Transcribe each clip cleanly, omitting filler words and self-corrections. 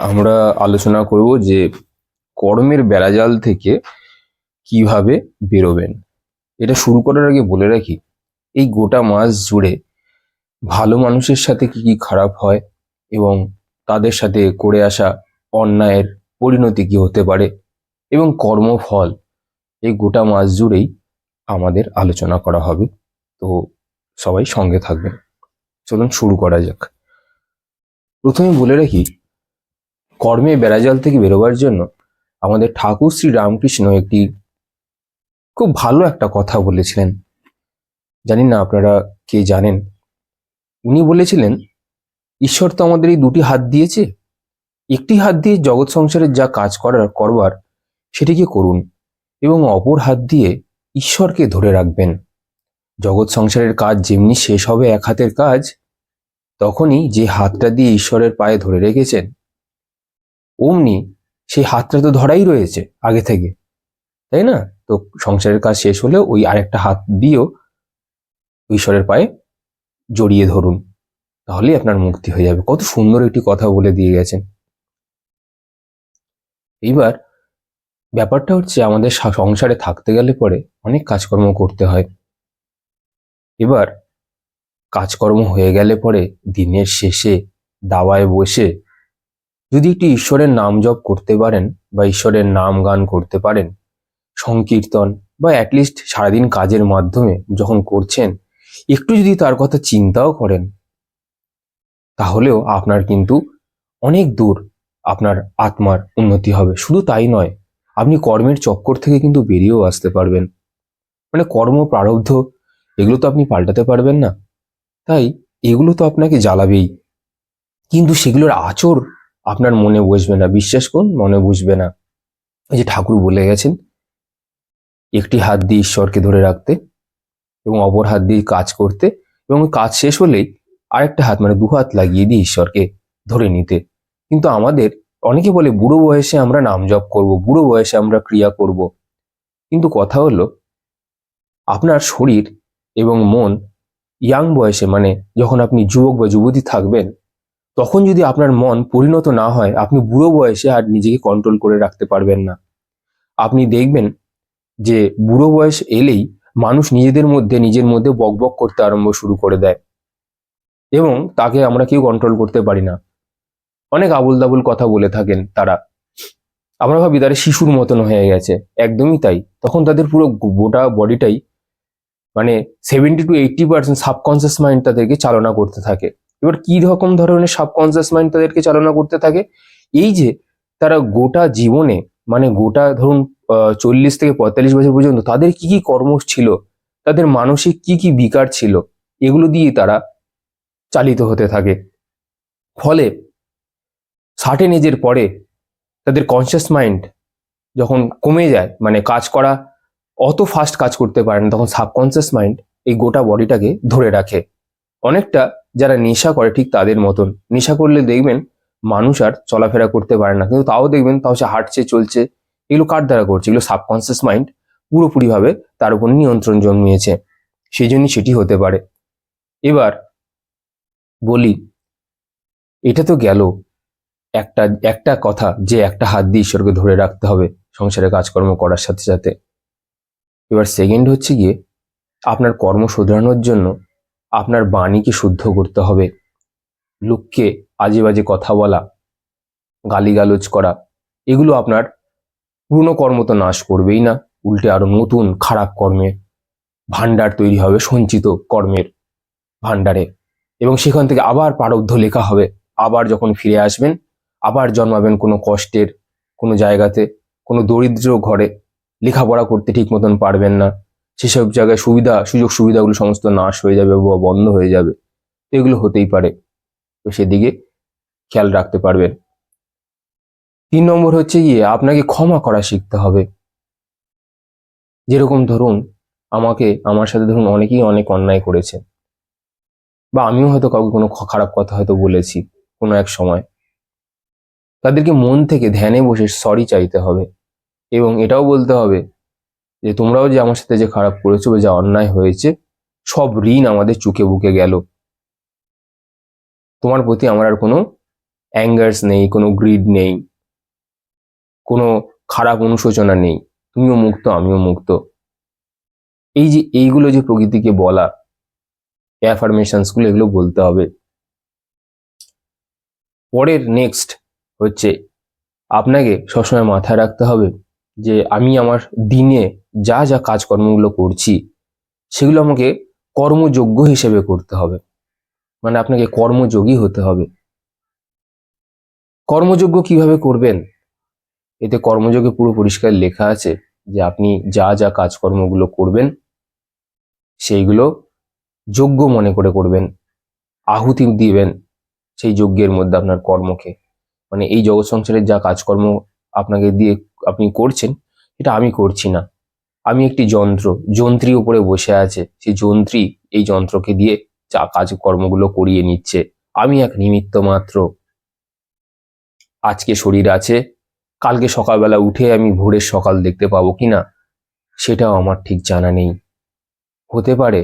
আমরা আলোচনা করব যে কর্মের বেড়াজাল থেকে কিভাবে বেরোবেন। এটা শুরু করার আগে বলে রাখি, এই গোটা মাস জুড়ে ভালো মানুষের সাথে কি কি খারাপ হয় এবং তাদের সাথে করে আসা অন্যায়ের পরিণতি কি হতে পারে এবং কর্মফল, এই গোটা মাস জুড়েই আমাদের আলোচনা করা হবে। তো সবাই সঙ্গে থাকবেন। চলুন শুরু করা যাক। প্রথমে বলে রাখি, কর্মে বেড়াজাল থেকে বেরোবার জন্য আমাদের ঠাকুর শ্রী রামকৃষ্ণ একটি খুব ভালো একটা কথা বলেছিলেন। জানি না আপনারা কে জানেন। উনি বলেছিলেন, ঈশ্বর তো আমাদের এই দুটি হাত দিয়েছে, একটি হাত দিয়ে জগৎ সংসারের যা কাজ করবার সেটিকে করুন এবং অপর হাত দিয়ে ঈশ্বরকে ধরে রাখবেন। জগৎ সংসারের কাজ যেমনি শেষ হবে এক হাতের কাজ, তখনই যে হাতটা দিয়ে ঈশ্বরের পায়ে ধরে রেখেছেন, অমনি সেই হাতটা তো ধরাই রয়েছে আগে থেকে, তাই না? তো সংসারের কাজ শেষ হলে ওই আরেকটা হাত দিয়েও ঈশ্বরের পায়ে জড়িয়ে ধরুন, তাহলেই আপনার মুক্তি হয়ে যাবে। কত সুন্দর একটি কথা বলে দিয়ে গেছেন। এইবার ব্যাপারটা হচ্ছে, আমাদের সংসারে থাকতে গেলে পরে অনেক কাজকর্ম করতে হয়। এবার কাজকর্ম হয়ে গেলে পরে দিনের শেষে দাওয়ায় বসে যদি একটি ঈশ্বরের নাম জপ করতে পারেন বা ঈশ্বরের নাম গান করতে পারেন, সংকীর্তন বা অ্যাটলিস্ট সারাদিন কাজের মাধ্যমে যখন করছেন একটু যদি তার কথা চিন্তাও করেন, তাহলেও আপনার কিন্তু অনেক দূর আপনার আত্মার উন্নতি হবে। শুধু তাই নয়, আপনি কর্মের চক্কর থেকে কিন্তু বেরিয়েও আসতে পারবেন। মানে কর্ম প্রারব্ধ, এগুলো তো আপনি পাল্টাতে পারবেন না, তাই এগুলো তো আপনাকে জ্বালাবেই, কিন্তু সেগুলোর আঁচড় আপনার মনে বসবে না। বিশ্বাস করুন, মনে বুঝবে না। এই যে ঠাকুর বলে গেছেন, একটি হাত দিয়ে ঈশ্বরকে ধরে রাখতে এবং অপর হাত দিয়ে কাজ করতে, এবং কাজ শেষ হলেই আরেকটা হাত মানে দু হাত লাগিয়ে দিয়ে ঈশ্বরকে ধরে নিতে। কিন্তু আমাদের অনেকে বলে বুড়ো বয়সে আমরা নাম জপ করব, বুড়ো বয়সে আমরা ক্রিয়া করব। কিন্তু কথা হলো, আপনার শরীর এবং মন ইয়াং বয়সে, মানে যখন আপনি যুবক বা যুবতী থাকবেন, তখন যদি আপনার মন পরিণত না হয়, আপনি বুড়ো বয়সে আর নিজেকে কন্ট্রোল করে রাখতে পারবেন না। আপনি দেখবেন যে বুড়ো বয়স এলেই মানুষ নিজের মধ্যে বকবক করতে আরম্ভ শুরু করে দেয় এবং তাকে আমরা কেউ কন্ট্রোল করতে পারি না। অনেক আবুল তাবুল কথা বলে থাকেন তারা। আমরা ভাবি তারা শিশুর মতন হয়ে গেছে, একদমই তাই। তখন তাদের পুরো গোটা বডিটাই, মানে 70-80% সাবকনসিয়াস মাইন্ড তাদেরকে চালনা করতে থাকে। এবার কি রকম ধরনের সাবকনসিয়াস মাইন্ড তাদেরকে চালনা করতে থাকে? এই যে তারা গোটা জীবনে, মানে গোটা ধরুন 40 থেকে 45 বছর পর্যন্ত তাদের কি কি কর্ম ছিল, তাদের মানসিক কি কি বিকার ছিল, এগুলো দিয়ে তারা চালিত হতে থাকে। ফলে সার্টেন এজের পরে তাদের কনসিয়াস মাইন্ড যখন কমে যায়, মানে কাজ করা অত ফাস্ট কাজ করতে পারে না, তখন সাবকনসিয়াস মাইন্ড এই গোটা বডিটাকে ধরে রাখে। অনেকটা যারা নেশা করে ঠিক তাদের মতন। নেশা করলে দেখবেন মানুষ আর চলাফেরা করতে পারে না, কিন্তু তাও দেখবেন তাও সে হাঁটছে, চলছে। এগুলো কার দ্বারা করছে? এগুলো সাবকনসিয়াস মাইন্ড পুরোপুরিভাবে তার উপর নিয়ন্ত্রণ জন্মিয়েছে, সেই জন্যই সেটি হতে পারে। এবার বলি, এটা তো গেল একটা একটা কথা যে একটা হাত দিয়ে ঈশ্বরকে ধরে রাখতে হবে সংসারে কাজকর্ম করার সাথে সাথে। এবার সেকেন্ড হচ্ছে গিয়ে, আপনার কর্ম শোধরানোর জন্য আপনার বাণীকে শুদ্ধ করতে হবে। লোককে আজে বাজে কথা বলা, গালিগালাজ করা, এগুলো আপনার পুরনো কর্ম তো নাশ করবেই না, উল্টে আরো নতুন খারাপ কর্মের ভান্ডার তৈরি হবে, সঞ্চিত কর্মের ভান্ডারে। এবং সেখান থেকে আবার প্রারব্ধ লেখা হবে। আবার যখন ফিরে আসবেন, আবার জন্মাবেন কোনো কষ্টের কোনো জায়গাতে, কোনো দরিদ্র ঘরে, লেখাপড়া করতে ঠিক মতন পারবেন না, সেসব জায়গায় সুযোগ সুবিধাগুলো সমস্ত নাশ হয়ে যাবে বা বন্ধ হয়ে যাবে। এগুলো হতেই পারে, তো সেদিকে খেয়াল রাখতে পারবেন। 3 নম্বর হচ্ছে গিয়ে, আপনাকে ক্ষমা করা শিখতে হবে। যেরকম ধরুন, আমার সাথে ধরুন অনেকেই অনেক অন্যায় করেছে, বা আমিও হয়তো কাউকে কোনো খারাপ কথা হয়তো বলেছি কোনো এক সময়। তাদেরকে মন থেকে ধ্যানে বসে সরি চাইতে হবে এবং এটাও বলতে হবে যে তোমরাও যে আমার সাথে যে খারাপ করেছো বা যা অন্যায় হয়েছে, সব ঋণ আমাদের চুকে বুকে গেল। তোমার প্রতি আমার আর কোনো অ্যাঙ্গার্স নেই, কোনো গ্রিড নেই, কোনো খারাপ অনুশোচনা নেই। তুমিও মুক্ত, আমিও মুক্ত। এই যে এইগুলো যে প্রকৃতিকে বলা, অ্যাফার্মেশনস গুলো, এগুলো বলতে হবে। পরের নেক্সট হচ্ছে আপনাকে সবসময় মাথায় রাখতে হবে যে আমি আমার দিনে যা যা কাজকর্মগুলো করছি সেগুলো আমাকে কর্মযোগ্য হিসেবে করতে হবে। মানে আপনাকে কর্মযোগী হতে হবে। কর্মযোগ্য কিভাবে করবেন? এতে কর্মযোগে পুরো পরিষ্কার লেখা আছে যে আপনি যা যা কাজকর্মগুলো করবেন সেইগুলো যোগ্য মনে করে করবেন, আহুতি দিবেন সেই যজ্ঞের মধ্যে আপনার কর্মকে। মানে এই জগৎ সংসারের যা কাজকর্ম আপনাকে দিয়ে আপনি করছেন, এটা আমি করছি না। আমি একটি যন্ত্র, যন্ত্রী উপরে বসে আছে, সেই যন্ত্রী এই যন্ত্রকে দিয়ে যা কাজকর্মগুলো করিয়ে নিচ্ছে। আমি এক নিমিত্ত মাত্র। আজকে শরীর আছে, কালকে সকালবেলা উঠে আমি ভোরের সকাল দেখতে পাবো কিনা সেটাও আমার ঠিক জানা নেই। হতে পারে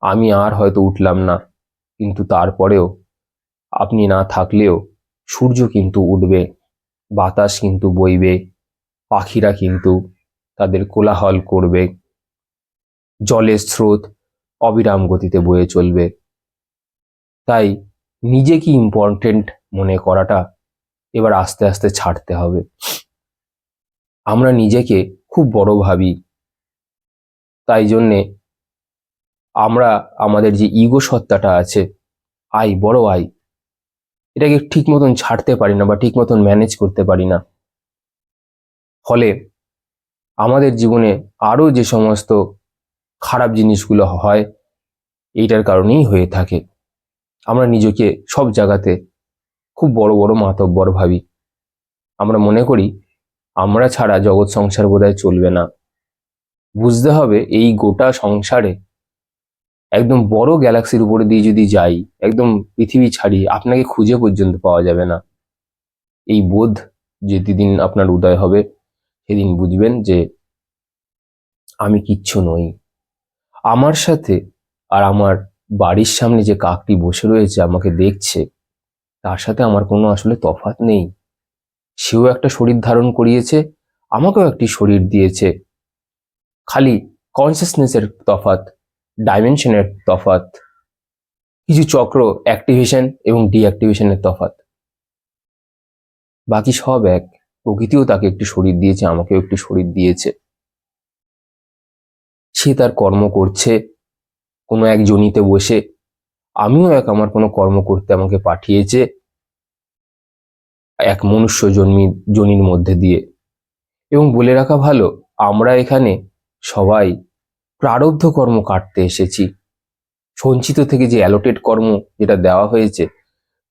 আমি আর হয়তো উঠলাম না, কিন্তু তারপরেও আপনি না থাকলেও সূর্য কিন্তু উঠবে, বাতাস কিন্তু বইবে, পাখিরা কিন্তু তাদের কোলাহল করবে, জলের স্রোত অবিরাম গতিতে বয়ে চলবে। তাই নিজেকে ইম্পর্টেন্ট মনে করাটা এবার আস্তে আস্তে ছাড়তে হবে। আমরা নিজেকে খুব বড় ভাবি, তাই জন্যে আমরা আমাদের যে ইগো সত্তাটা আছে, বড় আই, এটাকে ঠিক মতন ছাড়তে পারি না বা ঠিক মতন ম্যানেজ করতে পারি না। ফলে আমাদের জীবনে আরো যে সমস্ত খারাপ জিনিসগুলো হয় এইটার কারণেই হয়ে থাকে। আমরা নিজেকে সব জায়গাতে খুব বড় বড় মাতব্বর ভাবি। আমরা মনে করি আমরা ছাড়া জগৎ সংসার বোধহয় চলবে না। বুঝতে হবে এই গোটা সংসারে একদম বড় গ্যালাক্সির উপরে দিয়ে যদি যাই, একদম পৃথিবী ছাড়িয়ে, আপনাকে খুঁজে পর্যন্ত পাওয়া যাবে না। এই বোধ যেদিন আপনার উদয় হবে সেদিন বুঝবেন যে আমি কিচ্ছু নই। আমার সাথে আর আমার বাড়ির সামনে যে কাকটি বসে রয়েছে আমাকে দেখছে, তার সাথে আমার কোনো আসলে তফাৎ নেই। সেও একটা শরীর ধারণ করিয়েছে, আমাকেও একটি শরীর দিয়েছে। খালি কনসিয়াসনেসের তফাৎ, ডাইমেনশনের তফাৎ, কিছু চক্র অ্যাক্টিভেশন এবং ডিঅ্যাক্টিভেশনের তফাৎ। বাকি সব এক। প্রকৃতিও তাকে একটি শরীর দিয়েছে, আমাকেও একটি শরীর দিয়েছে। সে তার কর্ম করছে কোনো এক জনিতে বসে, আমিও এক আমার কোনো কর্ম করতে আমাকে পাঠিয়েছে এক মনুষ্য জনির মধ্যে দিয়ে। এবং বলে রাখা ভালো, আমরা এখানে সবাই প্রারব্ধ কর্ম কাটতে এসেছি। সঞ্চিত থেকে যে অ্যালোটেড কর্ম যেটা দেওয়া হয়েছে,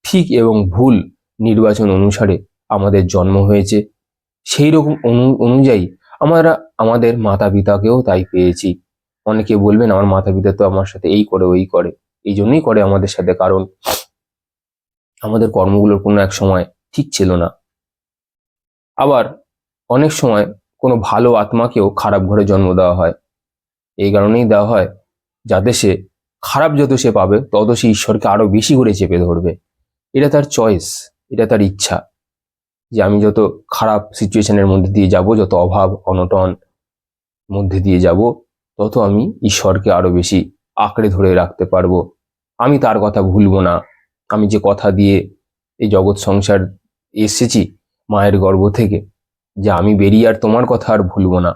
ঠিক এবং ভুল নির্বাচন অনুসারে আমাদের জন্ম হয়েছে। সেই রকম অনুযায়ী আমরা আমাদের মাতা পিতাকেও তাই পেয়েছি। অনেকে বলবেন আমার মাতা পিতা তো আমার সাথে এই করে ওই করে, এই জন্যই করে আমাদের সাথে, কারণ আমাদের কর্মগুলোর কোনো এক সময় ঠিক ছিল না। আবার অনেক সময় কোনো ভালো আত্মাকেও খারাপ ঘরে জন্ম দেওয়া হয়। এই কারণেই দেওয়া হয় যাতে সে খারাপ যত সে পাবে তত সে ঈশ্বরকে আরো বেশি করে চেপে ধরবে। এটা তার চয়েস, এটা তার ইচ্ছা যে আমি যত খারাপ সিচুয়েশনের মধ্যে দিয়ে যাব, যত অভাব অনটন মধ্যে দিয়ে যাব, তত আমি ঈশ্বরকে আরো বেশি আঁকড়ে ধরে রাখতে পারবো। আমি তার কথা ভুলবো না। আমি যে কথা দিয়ে এই জগৎ সংসার এসেছি মায়ের গর্ভ থেকে, যে আমি বেরিয়ে আর তোমার কথা আর ভুলবো না,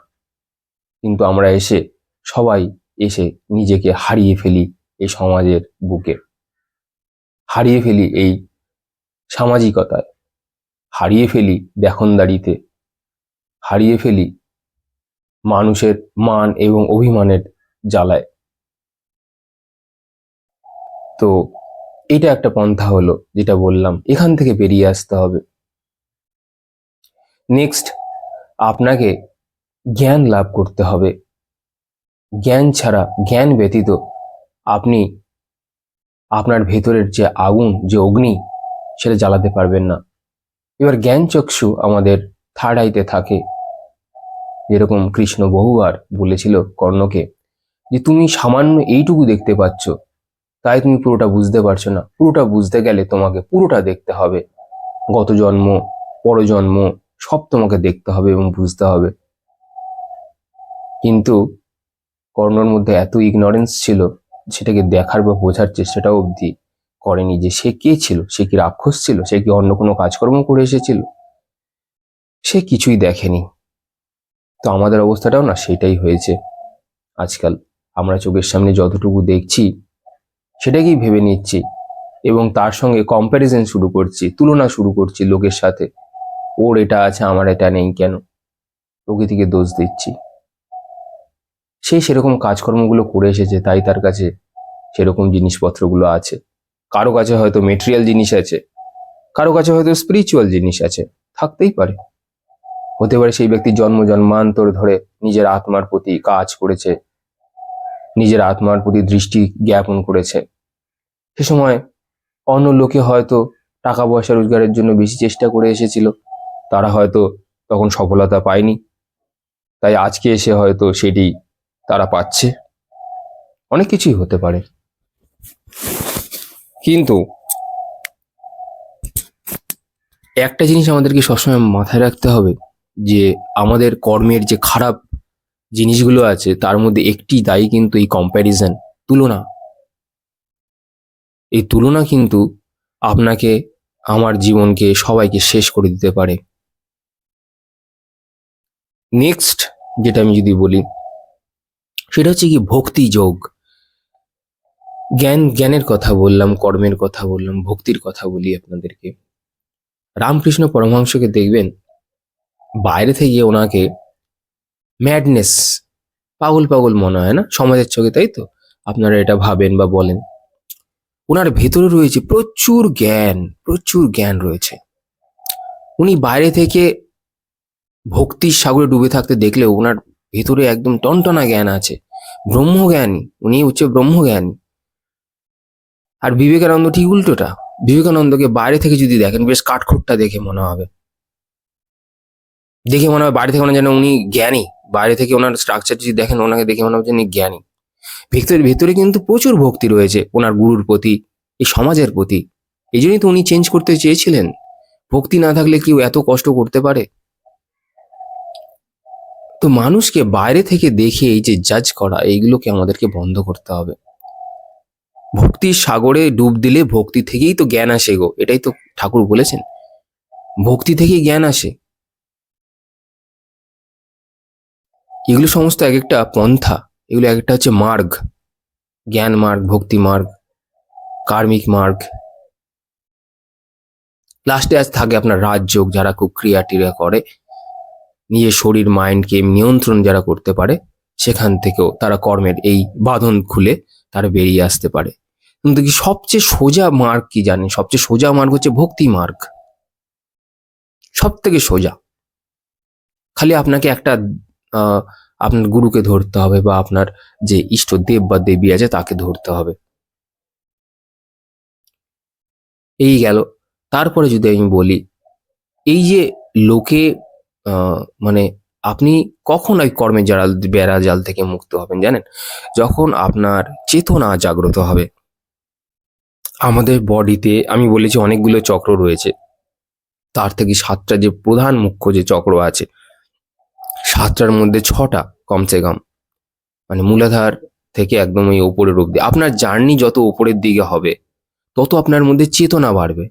কিন্তু আমরা সবাই এসে নিজেকে হারিয়ে ফেলি এই সমাজের বুকে, হারিয়ে ফেলি এই সামাজিকতায়, হারিয়ে ফেলি দেখনদারিতে, হারিয়ে ফেলি মানুষের মান এবং অভিমানের জ্বালায়। তো এটা একটা পন্থা হলো, যেটা বললাম, এখান থেকে বেরিয়ে আসতে হবে। নেক্সট, আপনাকে জ্ঞান লাভ করতে হবে। জ্ঞান ছাড়া, জ্ঞান ব্যতীত আপনি আপনার ভেতরের যে আগুন, যে অগ্নি, সেটা জ্বালাতে পারবেন না। এবার জ্ঞান চক্ষু আমাদের থার্ড আইতে থাকে। যেরকম কৃষ্ণ বহুবার বলেছিল কর্ণকে যে তুমি সামান্য এইটুকু দেখতে পাচ্ছ, তাই তুমি পুরোটা বুঝতে পারছো না। পুরোটা বুঝতে গেলে তোমাকে পুরোটা দেখতে হবে, গত জন্ম, পরজন্ম, সব তোমাকে দেখতে হবে এবং বুঝতে হবে। কিন্তু কর্ণর মধ্যে এত ইগনোরেন্স ছিল, সেটাকে দেখার বা বোঝার চেষ্টাটাও অবধি করেনি যে সে কে ছিল, সে কি রাক্ষস ছিল, সে কি অন্য কোনো কাজকর্ম করে এসেছিল, সে কিছুই দেখেনি। তো আমাদের অবস্থাটাও না সেটাই হয়েছে। আজকাল আমরা চোখের সামনে যতটুকু দেখছি সেটাকেই ভেবে নিচ্ছি এবং তার সঙ্গে কম্প্যারিজন শুরু করছি, তুলনা শুরু করছি লোকের সাথে। ওর এটা আছে, আমার এটা নেই কেন, প্রকৃতিকে দোষ দিচ্ছি। সে সেরকম কাজকর্মগুলো করে এসেছে, তাই তার কাছে সেরকম জিনিসপত্রগুলো আছে। কারো কাছে হয়তো মেটেরিয়াল জিনিস আছে, কারো কাছে হয়তো স্পিরিচুয়াল জিনিস আছে, থাকতেই পারে। হতে পারে সেই ব্যক্তি জন্ম জন্মান্তর ধরে নিজের আত্মার প্রতি কাজ করেছে, নিজের আত্মার প্রতি দৃষ্টি জ্ঞাপন করেছে। সে সময় অন্য লোকে হয়তো টাকা পয়সা রোজগারের জন্য বেশি চেষ্টা করে এসেছিল, তারা হয়তো তখন সফলতা পায়নি, তাই আজকে এসে হয়তো সেটি তারা পাচ্ছে। অনেক কিছুই হতে পারে। কিন্তু একটা জিনিস আমাদেরকে সবসময় মাথায় রাখতে হবে, যে আমাদের কর্মের যে খারাপ জিনিসগুলো আছে তার মধ্যে একটি দায়ী কিন্তু এই কম্প্যারিজন, তুলনা। এই তুলনা কিন্তু আপনাকে, আমার জীবনকে, সবাইকে শেষ করে দিতে পারে। নেক্সট যেটা আমি যদি বলি, সেটা হচ্ছে কি ভক্তি যোগ। জ্ঞানের কথা বললাম, কর্মের কথা বললাম, ভক্তির কথা বলি আপনাদেরকে। রামকৃষ্ণ পরমহংসকে দেখবেন, বাইরে থেকে ওনাকে ম্যাডনেস, পাগল পাগল মনে হয় না সমাজের চোখে, তাই তো? আপনারা এটা ভাবেন বা বলেন। ওনার ভেতরে রয়েছে প্রচুর জ্ঞান, প্রচুর জ্ঞান রয়েছে। উনি বাইরে থেকে ভক্তির সাগরে ডুবে থাকতে দেখলেও ওনার ভেতরে একদম টনটনা জ্ঞান আছে, ব্রহ্মজ্ঞানী। উনি হচ্ছে ব্রহ্মজ্ঞানী। আর বিবেকানন্দ ঠিক উল্টোটা। বিবেকানন্দকে বাইরে থেকে যদি দেখেন, বেশ কাঠখোট্টা দেখে মনে হবে, বাইরে থেকে মনে হয় যেন উনি জ্ঞানী। বাইরে থেকে ওনার স্ট্রাকচার যদি দেখেন, ওনাকে দেখে মনে হচ্ছে উনি জ্ঞানী। ভেতরে ভেতরে কিন্তু প্রচুর ভক্তি রয়েছে ওনার গুরুর প্রতি, এই সমাজের প্রতি। এই জন্যই তো উনি চেঞ্জ করতে চেয়েছিলেন। ভক্তি না থাকলে কেউ এত কষ্ট করতে পারে? তো মানুষকে বাইরে থেকে দেখে এই যে জাজ করা, এইগুলোকে আমাদেরকে বন্ধ করতে হবে। ভক্তির সাগরে ডুব দিলে ভক্তি থেকেই তো জ্ঞান আসে গো, এটাই তো ঠাকুর বলেছেন। ভক্তি থেকেই জ্ঞান আসে। এগুলো সমস্ত এক একটা পন্থা, এগুলো এক একটা হচ্ছে মার্গ। জ্ঞান মার্গ, ভক্তি মার্গ, কার্মিক মার্গ। লাস্টে আজ থাকে আপনার রাজযোগ, যারা খুব ক্রিয়াটিরা করে, নিজের শরীর মাইন্ডকে নিয়ন্ত্রণ যারা করতে পারে, সেখান থেকেও তারা কর্মের এই বাঁধন খুলে তারা বেরিয়ে আসতে পারে। কিন্তু কি সবচেয়ে সোজা মার্গ কি জানেন? সবচেয়ে সোজা মার্গ হচ্ছে ভক্তি মার্গ, সব থেকে সোজা। খালি আপনাকে একটা আপনার গুরুকে ধরতে হবে, বা আপনার যে ইষ্ট দেব বা দেবী আছে তাকে ধরতে হবে। এই গেল। তারপরে যদি আমি বলি, এই যে লোকে মানে আপনি কখন ওই কর্মের জাল, বেড়া জাল থেকে মুক্ত হবেন জানেন? যখন আপনার চেতনা জাগ্রত হবে। আমাদের বডিতে আমি বলেছি অনেকগুলো চক্র রয়েছে, তার থেকে 7টা যে প্রধান মুখ্য যে চক্র আছে, 7টার মধ্যে 6টা কমসে কম, মানে মূলাধার থেকে একদম ওই ওপরের অব্দি। আপনার জার্নি যত ওপরের দিকে হবে, তত আপনার মধ্যে চেতনা বাড়বে।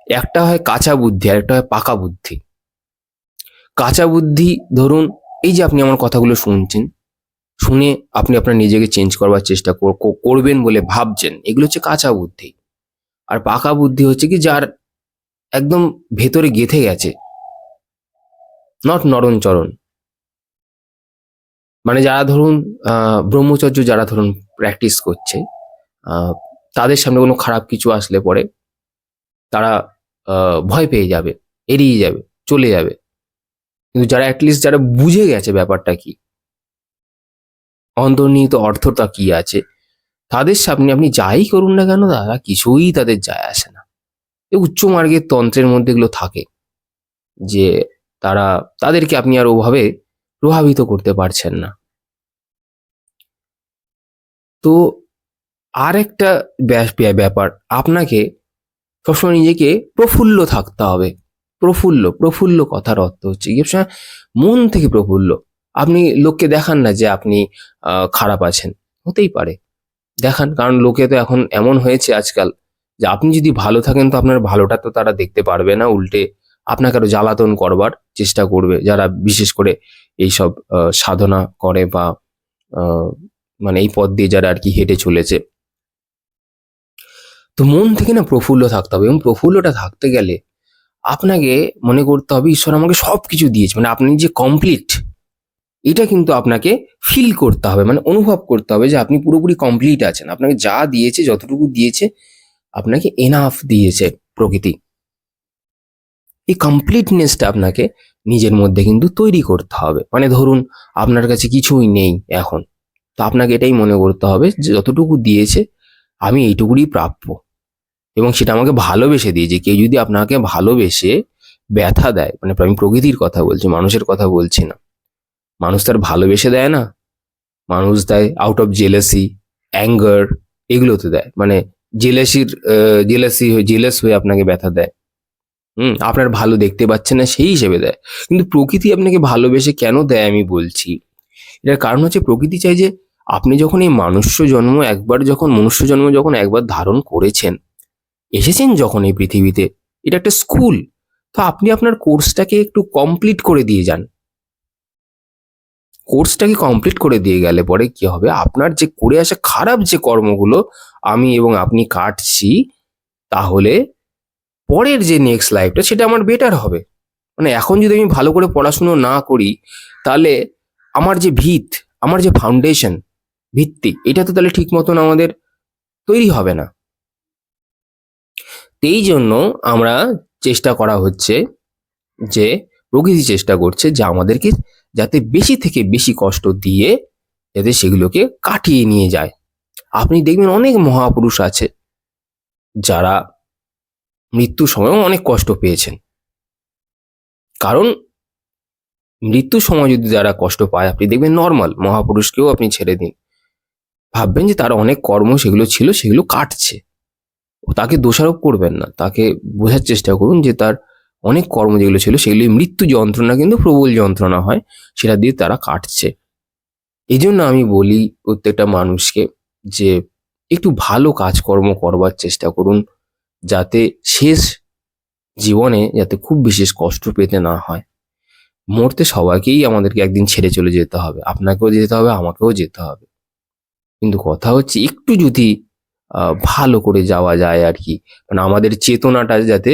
একটা হয় কাঁচা বুদ্ধি, আর একটা হয় পাকা বুদ্ধি। কাঁচা বুদ্ধি, ধরুন এই যে আপনি আমার কথাগুলো শুনছেন, শুনে আপনি আপনার নিজেকে চেঞ্জ করবার চেষ্টা করবেন বলে ভাবছেন, এগুলো হচ্ছে কাঁচা বুদ্ধি। আর পাকা বুদ্ধি হচ্ছে কি, যার একদম ভেতরে গেঁথে গেছে, নট নরণচরণ। মানে যারা ধরুন ব্রহ্মচর্য যারা ধরুন প্র্যাকটিস করছে, তাদের সামনে কোনো খারাপ কিছু আসলে পরে তারা ভয় পেয়ে যাবে, এড়িয়ে যাবে, চলে যাবে। কিন্তু যারা অ্যাটলিস্ট যারা বুঝে গেছে ব্যাপারটা কি, অন্তর্নিহিত অর্থটা কি আছে, তাদের সামনে আপনি যাই করুন না কেন, তারা কিছুই তাদের যায় আসে না। এই উচ্চ মার্গের তন্ত্রের মধ্যে এগুলো থাকে, যে তারা, তাদেরকে আপনি আর ওভাবে প্রভাবিত করতে পারছেন না। তো আর একটা ব্যাপার, আপনাকে সবসময় নিজেকে প্রফুল্ল থাকতে হবে। প্রফুল্ল, প্রফুল্ল কথার অর্থ হচ্ছে গিয়ে সবসময় মন থেকে প্রফুল্ল। আপনি লোককে দেখান না যে আপনি খারাপ আছেন, হতেই পারে দেখান, কারণ লোকে তো এখন এমন হয়েছে আজকাল যে আপনি যদি ভালো থাকেন তো আপনার ভালোটা তো তারা দেখতে পারবে না, উল্টে আপনাকে আরো জ্বালাতন করবার চেষ্টা করবে, যারা বিশেষ করে এইসব সাধনা করে বা আহ, মানে এই পথ দিয়ে যারা আর কি হেঁটে চলেছে। তো মন থেকে না প্রফুল্ল থাকতে হবে, এবং প্রফুল্লটা থাকতে গেলে আপনাকে মনে করতে হবে ঈশ্বর আমাকে সবকিছু দিয়েছে, মানে আপনি যে কমপ্লিট, এটা কিন্তু আপনাকে ফিল করতে হবে, মানে অনুভব করতে হবে যে আপনি পুরোপুরি কমপ্লিট আছেন। আপনাকে যা দিয়েছে, যতটুকু দিয়েছে, আপনাকে এনাফ দিয়েছে প্রকৃতি। এই কমপ্লিটনেসটা আপনাকে নিজের মধ্যে কিন্তু তৈরি করতে হবে। মানে ধরুন আপনার কাছে কিছুই নেই এখন, তো আপনাকে এটাই মনে করতে হবে যে যতটুকু দিয়েছে আমি এইটুকুরই প্রাপ্য, এবং সেটা আমাকে ভালোবেসে দিয়েছে। কেউ যদি আপনাকে ভালোবেসে ব্যথা দেয়, মানে আমি প্রকৃতির কথা বলছি, মানুষের কথা বলছি না, মানুষ তার ভালোবেসে দেয় না, মানুষ দেয় আউট অফ জেলাসি, অ্যাঙ্গার, এগুলোতে দেয়, মানে জেলাস হয়ে আপনাকে ব্যথা দেয়। আপনার ভালো দেখতে পাচ্ছে না সেই হিসেবে দেয়। কিন্তু প্রকৃতি আপনাকে ভালোবেসে কেন দেয় আমি বলছি, এটার কারণ হচ্ছে প্রকৃতি চাই যে আপনি যখন এই মনুষ্য জন্ম যখন একবার ধারণ করেছেন, এসেছেন যখন এই পৃথিবীতে, এটা একটা স্কুল, তো আপনি আপনার কোর্সটাকে একটু কমপ্লিট করে দিয়ে যান। কোর্সটাকে কমপ্লিট করে দিয়ে গেলে পরে কি হবে, আপনার যে করে আসা খারাপ যে কর্মগুলো আমি এবং আপনি কাটছি, তাহলে পরের যে নেক্সট লাইফটা সেটা আমার বেটার হবে। মানে এখন যদি আমি ভালো করে পড়াশুনো না করি, তাহলে আমার যে আমার যে ফাউন্ডেশন, ভিত্তি, এটা তো তাহলে ঠিক মতন আমাদের তৈরি হবে না। এই জন্য আমরা চেষ্টা করা হচ্ছে যে প্রকৃতি চেষ্টা করছে যে আমাদেরকে যাতে বেশি থেকে বেশি কষ্ট দিয়ে যাতে সেগুলোকে কাটিয়ে নিয়ে যায়। আপনি দেখবেন অনেক মহাপুরুষ আছে যারা মৃত্যুর সময়ও অনেক কষ্ট পেয়েছেন, কারণ মৃত্যুর সময় যদি যারা কষ্ট পায়, আপনি দেখবেন নর্মাল মহাপুরুষকেও আপনি ছেড়ে দিন, ভাববেন যে তার অনেক কর্ম সেগুলো ছিল, সেগুলো কাটছে। তাকে দোষারোপ করবেন না, তাকে বোঝার চেষ্টা করুন যে তার অনেক কর্ম যেগুলো ছিল সেগুলি মৃত্যু যন্ত্রণা কিন্তু প্রবল যন্ত্রণা হয়, সেটা দিয়ে তারা কাটছে। এই জন্য আমি বলি প্রত্যেকটা মানুষকে যে একটু ভালো কাজকর্ম করবার চেষ্টা করুন, যাতে শেষ জীবনে যাতে খুব বিশেষ কষ্ট পেতে না হয়। মরতে সবাইকেই আমাদেরকে একদিন ছেড়ে চলে যেতে হবে, আপনাকেও যেতে হবে, আমাকেও যেতে হবে। কিন্তু কথা হচ্ছে একটু যদি ভালো করে যাওয়া যায় আর কি, মানে আমাদের চেতনাটা যাতে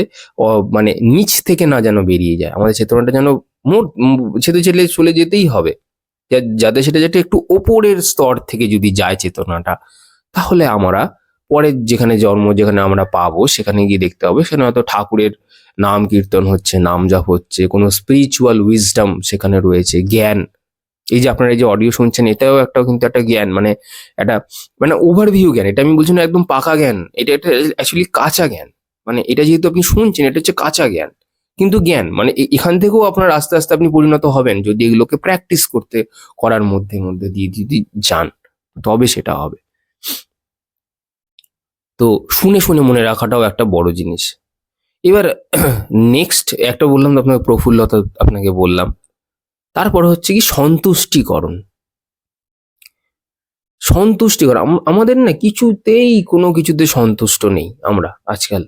মানে নিচ থেকে না যেন বেরিয়ে যায়, আমাদের চেতনাটা যেন ছেদে ছেলে চলে যেতেই হবে, যাতে সেটা যাতে একটু ওপরের স্তর থেকে যদি যায় চেতনাটা, তাহলে আমরা পরের যেখানে আমরা পাবো, সেখানে গিয়ে দেখতে হবে সেখানে হয়তো ঠাকুরের নাম কীর্তন হচ্ছে, নাম জপ হচ্ছে, কোনো স্পিরিচুয়াল উইজডম সেখানে রয়েছে, জ্ঞান। এই যে আপনারা এই যে অডিও শুনছেন, এটাও কিন্তু একটা জ্ঞান, মানে একটা, মানে ওভারভিউ জ্ঞান। এটা আমি বলছি না একদম পাকা জ্ঞান, এটা অ্যাকচুয়ালি কাঁচা জ্ঞান। মানে এটা যেহেতু আপনি শুনছেন, এটা হচ্ছে কাঁচা জ্ঞান, কিন্তু জ্ঞান মানে এখান থেকেও আপনার আস্তে আস্তে আপনি পরিণত হবেন যদি এগুলোকে প্র্যাকটিস করার মধ্যে মধ্যে দিয়ে যদি যান, তবে সেটা হবে। তো শুনে শুনে মনে রাখাটাও একটা বড় জিনিস। এবার নেক্সট একটা বললাম তো আপনাকে, প্রফুল্লতা আপনাকে বললাম, তারপরে হচ্ছে কি সন্তুষ্টিকরণ। আমাদের না কিছুতেই কোনো কিছুতে সন্তুষ্ট নেই আমরা আজকাল।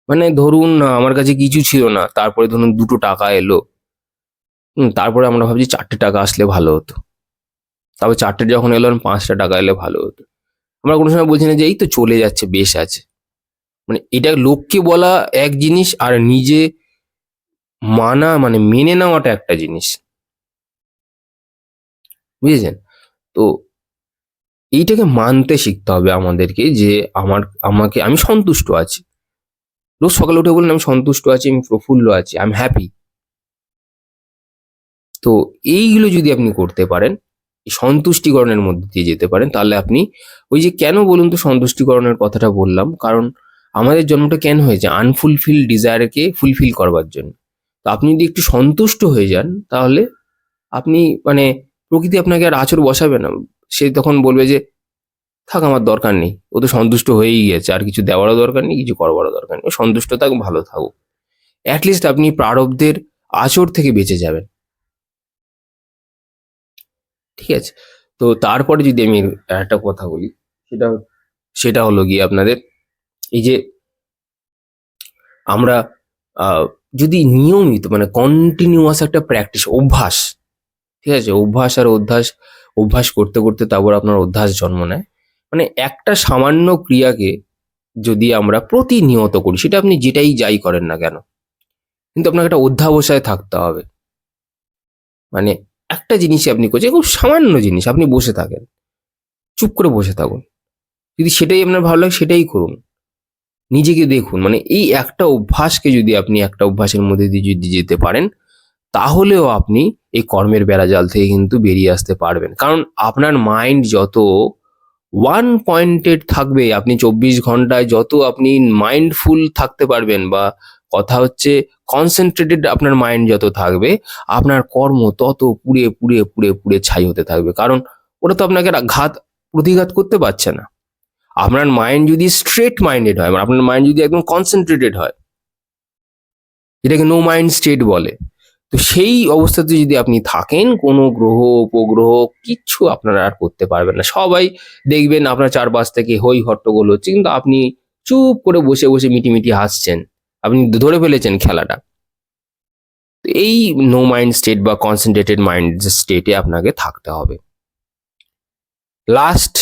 মানে ধরুন আমার কাছে কিছু ছিল না, তারপরে ধরুন 2টো টাকা এলো, তারপরে আমরা ভাবছি 4টে টাকা আসলে ভালো হতো, তারপর 4টে যখন এলো 5টা টাকা এলে ভালো হতো। আমরা কোনো সময় বলছি না যে এই তো চলে যাচ্ছে, বেশ আছে। মানে এটা লোককে বলা এক জিনিস, আর নিজে মানে মেনে নেওয়াটা একটা জিনিস, বুঝেছেন? তো এইটাকে মানতে শিখতে হবে আমাদেরকে যে আমি সন্তুষ্ট আছি। রোজ সকালে উঠে বলুন আমি সন্তুষ্ট আছি, আমি প্রফুল্ল আছি, আই এম হ্যাপি। তো এইগুলো যদি আপনি করতে পারেন, এই সন্তুষ্টিকরণের মধ্যে দিয়ে যেতে পারেন, তাহলে আপনি ওই যে কেন বলুন তো সন্তুষ্টিকরণের কথাটা বললাম, কারণ আমাদের জন্মটা কেন হয়েছে আনফুলফিল ডিজায়ারকে ফুলফিল করবার জন্য। তো আপনি যদি একটু সন্তুষ্ট হয়ে যান, তাহলে আপনি মানে প্রকৃতি আপনাকে আর আঁচড় বসাবে না। সে তখন বলবে যে থাক, আমার দরকার নেই, ও তো সন্তুষ্ট হয়েই গেছে, আর কিছু দেওয়ারও দরকার নেই, কিছু করবারও দরকার নেই, ও সন্তুষ্ট থাক, ভালো থাকুক। অ্যাটলিস্ট আপনি প্রারব্ধের আঁচড় থেকে বেঁচে যাবেন। ঠিক আছে? তো তারপরে যদি আমি একটা কথা বলি, সেটা সেটা হলো গিয়ে আপনাদের এই যে আমরা যদি নিয়মিত মানে কন্টিনিউয়াস একটা প্র্যাকটিস অভ্যাস, ঠিক আছে, অভ্যাস আর অভ্যাস, অভ্যাস করতে করতে তারপর আপনার অভ্যাস জন্ম নেয়। মানে একটা সামান্য ক্রিয়াকে যদি আমরা প্রতিনিয়ত করি, সেটা আপনি যেটাই যাই করেন না কেন, কিন্তু আপনাকে একটা অধ্যাবসায় থাকতে হবে। মানে একটা জিনিসই আপনি করছেন, খুব সামান্য জিনিস, আপনি বসে থাকেন, চুপ করে বসে থাকুন, যদি সেটাই আপনার ভালো লাগে সেটাই করুন, নিজেকে দেখুন। মানে এই একটা অভ্যাসকে যদি আপনি একটা অভ্যাসের মধ্যে দিয়ে যদি যেতে পারেন, তাহলেও আপনি এই কর্মের বেড়াজাল থেকে কিন্তু বেরিয়ে আসতে পারবেন। কারণ আপনার মাইন্ড যত ওয়ান পয়েন্টেড থাকবে, আপনি 24 ঘন্টায় যত আপনি মাইন্ডফুল থাকতে পারবেন, বা কথা হচ্ছে কনসেন্ট্রেটেড আপনার মাইন্ড যত থাকবে, আপনার কর্ম তত পুড়ে পুড়ে পুড়ে পুড়ে ছাই হতে থাকবে। কারণ ওটা তো আপনাকে প্রতিঘাত করতে পারছে না। আপনার মাইন্ড যদি স্ট্রেট মাইন্ডেড হয়, মানে আপনার মাইন্ড যদি একদম কনসেন্ট্রেটেড হয়, যেটাকে নো মাইন্ড স্টেট বলে, তো সেই অবস্থাতে যদি আপনি থাকেন, কোনো গ্রহ উপগ্রহ কিচ্ছু আপনারা আর করতে পারবেন না। সবাই দেখবেন আপনার চারপাশ থেকে হই হট্টগোল হচ্ছে, কিন্তু আপনি চুপ করে বসে বসে মিটিমিটি হাসছেন, আপনি ধরে ফেলেছেন খেলাটা। তো এই নো মাইন্ড স্টেট বা কনসেন্ট্রেটেড মাইন্ড স্টেটে আপনাকে থাকতে হবে। লাস্ট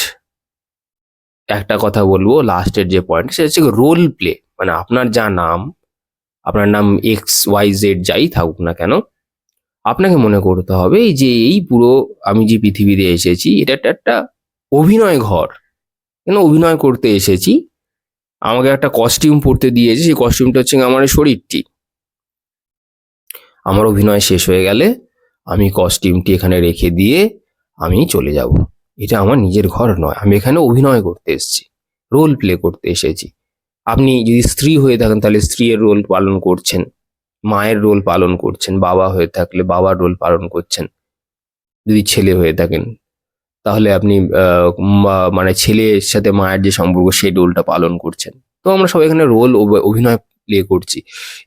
একটা কথা বলবো, লাস্টের যে পয়েন্ট, সেটা হচ্ছে রোল প্লে। মানে আপনার যা নাম, আপনার নাম এক্স ওয়াই জেড যাই থাকুক না কেন, আপনাকে মনে করতে হবে এই যে এই পুরো আমি যে পৃথিবীতে এসেছি, এটা একটা অভিনয় ঘর, কেন অভিনয় করতে এসেছি। আমাকে একটা কস্টিউম পরতে দিয়েছে, সেই কস্টিউমটা হচ্ছে আমার এই শরীরটি। আমার অভিনয় শেষ হয়ে গেলে আমি কস্টিউমটি এখানে রেখে দিয়ে আমি চলে যাব। এটা আমার নিজের ঘর নয়, আমি এখানে অভিনয় করতে এসেছি, রোল প্লে করতে এসেছি। আপনি যদি স্ত্রী হয়ে থাকেন তাহলে স্ত্রীর রোল পালন করছেন, মায়ের রোল পালন করছেন, বাবা হয়ে থাকলে বাবার রোল পালন করছেন, যদি ছেলে হয়ে থাকেন তাহলে আপনি মানে ছেলের সাথে মায়ের যে সম্পর্ক সেই রোলটা পালন করছেন। তো আমরা সবাই এখানে রোল অভিনয় প্লে করছি।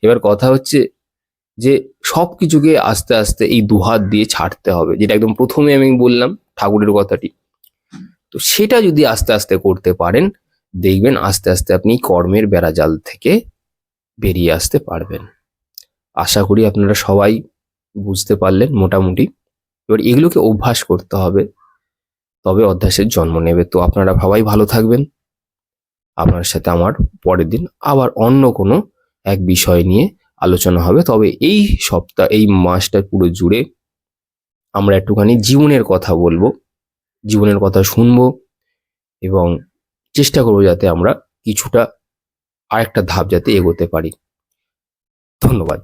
এবার কথা হচ্ছে যে সবকিছুকে আস্তে আস্তে এই দুহাত দিয়ে ছাড়তে হবে, যেটা একদম প্রথমে আমি বললাম ঠাকুরের কথাটি। তো সেটা যদি আস্তে আস্তে করতে পারেন, দেখবেন আস্তে আস্তে আপনি কর্মের বেড়াজাল থেকে বেরিয়ে আসতে পারবেন। আশা করি আপনারা সবাই বুঝতে পারলেন মোটামুটি। এবার এগুলোকে অভ্যাস করতে হবে, তবে অভ্যাসের জন্ম নেবে। তো আপনারা সবাই ভালো থাকবেন। আপনার সাথে আমার পরের দিন আবার অন্য কোনো এক বিষয় নিয়ে আলোচনা হবে। তবে এই সপ্তাহ, এই মাসটা পুরো জুড়ে আমরা একটুখানি জীবনের কথা বলবো, জীবনের কথা শুনবো, এবং চেষ্টা করবো যাতে আমরা কিছুটা আরেকটা ধাপ যাতে এগোতে পারি। ধন্যবাদ।